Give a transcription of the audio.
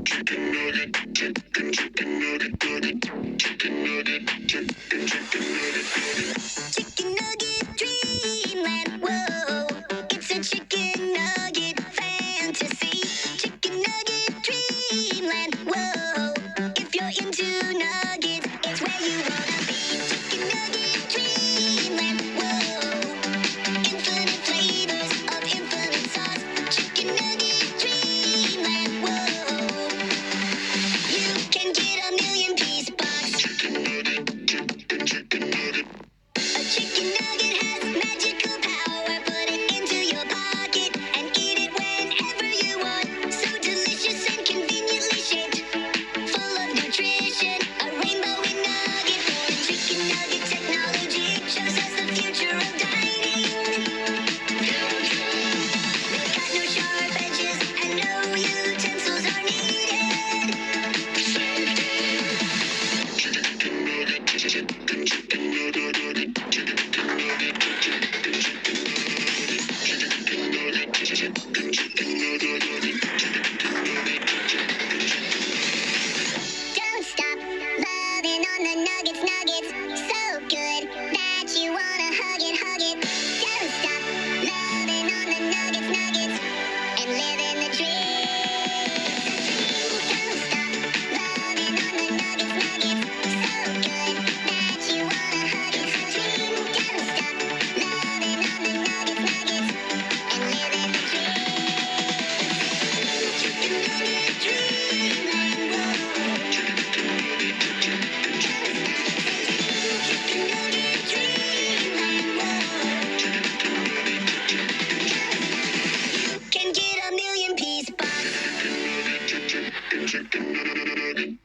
Chicken nugget, chicken nugget, nugget, chicken nugget, chicken nugget. Chicken nugget dreamland, whoa, it's a chicken nugget fantasy. Chicken nugget dreamland, whoa, if you're into nuggets, it's where you wanna be. Chicken nugget dreamland, whoa, infinite flavors of infinite sauce. Chicken nugget dreamland, whoa, you can get a million piece box. Chicken nugget, chicken nugget. A chicken nugget has magical power. Put it into your pocket and eat it whenever you want. So delicious and conveniently shaped, full of nutrition. A rainbow in nugget form. Chicken nugget technology shows us the future of dining. They've got no sharp edges and no utensils are needed. Chicken nugget, chicken nugget. Don't stop loving on the nuggets, so good that you wanna hug it. Don't stop loving on the nuggets, and living the dream. Don't stop loving on the nuggets, so good that you wanna hug it. Don't stop loving on the nuggets, and living the dream. Chicken nugget dreamland, whoa. Chicken nugget dreamland, whoa. You can get a million piece box. Chicken nugget.